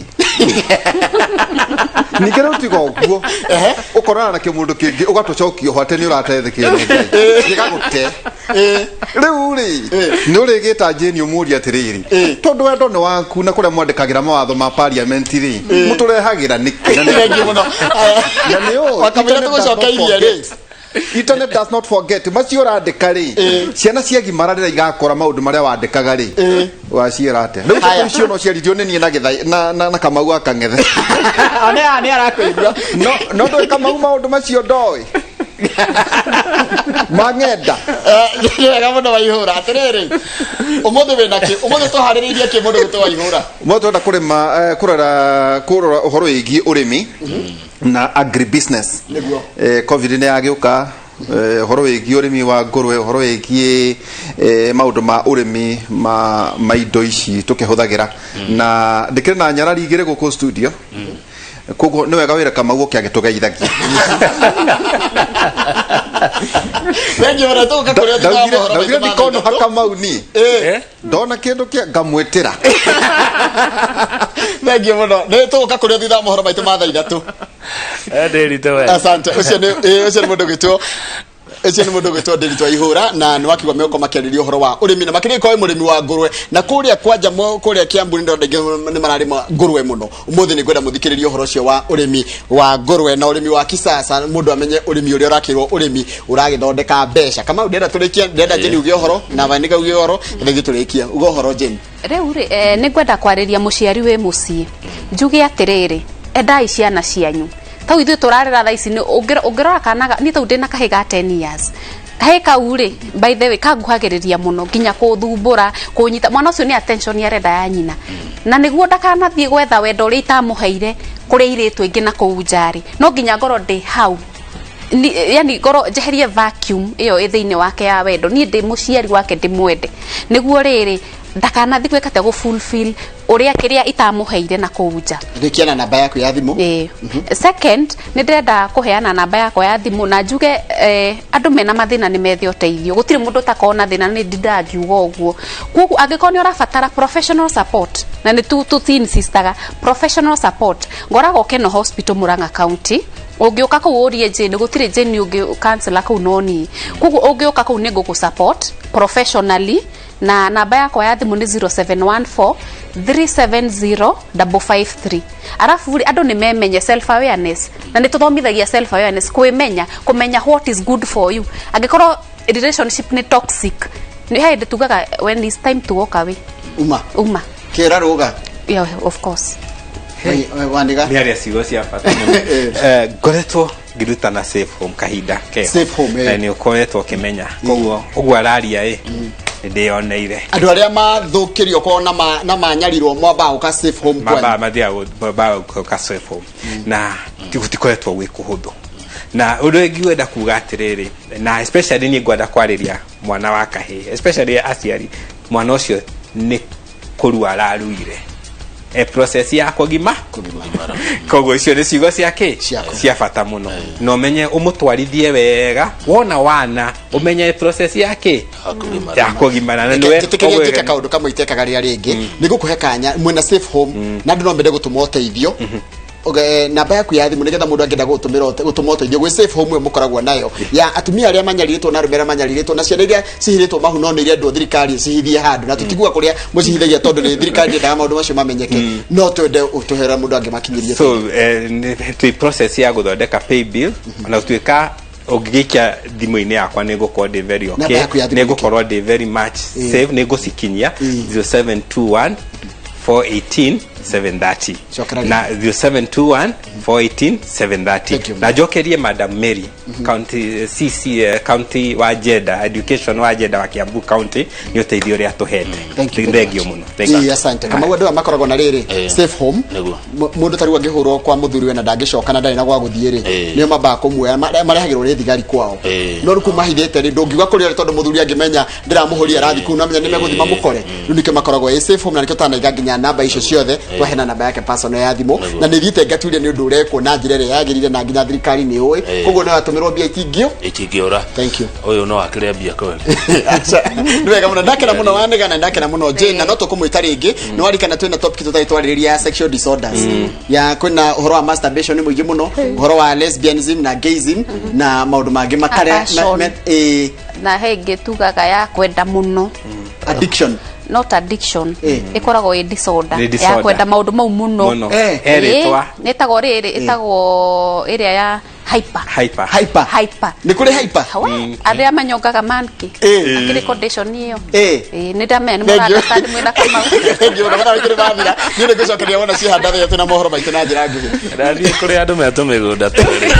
nikero tigo guo ukorana na kimundu kingi ugatucokio hote ni uratethekia ni ngai gigagute riu ri ni urigita Jane umuria atiriri tondu wendo ni waku na kuria mwandikagira mawatho ma parliament ri muturehagira niki na
ngi muno
na niyo
wakamira tugucokeiria ri
internet does not forget macio urandika ri ciana ciagimara rira igakora maundu maria wandikaga ri waciira ate riu cio no ciarithio ni na githai na Kamau akang'ethe
ani arakuigua
no ndo Kamau maundu macio ndoi mang'enda
wega muno waihura atiriri umuthi wina ki umuthi tuhaririirie ki mundu gwitwo waihura
umuthi twenda kurima kurora uhoro wigi urimi na agribusiness covid ni yagiuka horo wigi urimi wa ngurwe horo wigi maundu ma urimi ma indo ici tukihuthagira na ndikire na nyarari igire guku studio kogo no wega wira Kamau ukiagitugeithagia
wengi wanatoka kuria
ndio ndikono Kamau ni ndona kindu kia ngamwetira
wengi muno ni tuka kuria thitha mohoro maitu ma thaa 3
ndirite we
asante ucio ni mundu gwitwo ese ni mundu gwitwo Ndiritu Waihura na ni wakigwa meko makiririo uhoro wa urimi na makiri kwa murimi wa ngurwe na kuria kwanja mo kuria Kiambu ndo ndege ni marari ngurwe muno umuthi ni gwenda muthikiririo uhoro cio wa urimi wa ngurwe na urimi wa kisasa mundu amenye urimi uria urakirwo urimi uragithondeka mbeca kama ndenda turikia ndenda Jeni uge uhoro na vanika uge uhoro ndege turikia uge uhoro Jeni
riu ni gwenda kwariria muciari we mucii njuge atiriri endai ciana cianyu tau ithu turarira thaici ni ungirora kanaga ni tau ndina kahiga 10 years kahika uri by the way kanguhagiriria muno nginya kuthumbura kunyita mwana ucio ni attention ya renda ya nyina na niguo ndakanathie gwetha wendo ri itamuheire kuri iritu ingi na kuunjari no nginya ngoro ndi hau yani ngoro jeherie vacuum iyo ithiini wake ya wendo ni ndi muciari wake ndi mwende niguo riri ndakanathi gweka ta go fulfill uria kiria itamuheire na kuunja
ndikiana namba yako ya thimu
second ni ndenda kuheana namba yako ya thimu na njuge andu mena mathina ni methe uteithio gutire mundu takona thina ni ndidangiuga uguo koguo angikoni urabatara professional support na ni tu insistaga professional support ngorago Keno Hospital Murang'a County Ungioka ku urie Jane gutire Jane ungi cancel kau noni kugu ungioka ku nego ku support professionally na namba yako ya thimu ni 0714 370 553. Arafu ando ni memenye self awareness na ni tuthomithagia self awareness kumenya what is good for you. Angikoro relationship ni toxic ni haide tugaga when it's time to walk away. Uma
kera roga.
Yeah, of course.
Wandiga
ni aria cigo cia fata ngoretwo ngiruta na safe home kahinda ke
safe home
ni ukoretwo kimenya koguo ugwa raria ndioneire
andu aria mathukirio ko na manyarirwo mwamba uka safe home kwa
mwamba uka safe home na tikoretwo gwi kuhuthu na undu ngiwenda kuga atiriri na especially ni ngwenda kwariria mwana wa kahi especially aciari mwana ucio ni kurua araruire process ya kugima koguo icio ni ciugo ciake cia bata muno no menye umutwarithie wega wona wana umenye process yake ya kugimana na niwe
teke kaundu kamwe itekaga ria ringi ni gukuhe kanya mwena safe home na ndu no mbende gutuma uteithio namba yaku ya thimu nigetha mundu angenda gutuma uteithio gwe safe home mukoragwo nayo ya atumia aria manyariritwo na rumera manyariritwo na ciana iria cihiritwo mahuno ni iria ndu thirikari cihithie handu na tutigua kuria mucihithagia tondu ni thirikari ndaga maundu macio mamenyeke no twende utuhera mundu angimakinyirie
so the process ya guthondeka pay bill na tuika ogikia thimu-ini yakwa ni gukorwo ndi very okay ni gukorwo ndi very much safe ni gucikinyia 0721 418 730 na 0721 418 730 na jokerie Madam Mary county CC county wa Jeda education wa Jeda wa Kiambu county ni uteithio ria tuhete thengio muno
asante kama wewe makoragwo na riri safe home mundu tari angihurwo kwa muthuri we na ndangicoka na ndari na gwa guthie ri niyo mamba kumwe marehagirwo ri thigari kwao no ruku mahithete ri ndungiuga kuri ri tondu muthuri angimenya ndiramuhuria rathi ku na menya ni meguthima mukore nike makoragwo safe home na nikyo tana igaginya namba icio ciothe twahena namba yake personal ya thimu na ni thite ngatuire ni undu ureko na njire ri yagirire na nginya thirikari ni uwi koguo no atumirwo bia itingiora
thank you uyu no akire bia kweli
ndwega muno ndakena muno wanega na ndakena muno Jane na no tukumwita ringi ni warikana twina topic tutaitwaririria sexual disorders ya kwina uhoro wa masturbation ni mwingi muno uhoro wa lesbianism na gayism na maundu mangi makare
na henge tugaga ya kwenda muno
addiction
not addiction ikoragwo disorder ya kwenda maundu mau muno
eritwa
netago riri itagwo iria ya hyper
ni kuri hyper
aria manyongaga manki akiri condition hiyo ni damen murada tadi mwina kama
ndio na bana kire babira ni ne gucokeria wona ci handa ya tena mohoro maitu na njira nguhi
ndathie kuri andu metumigunda turi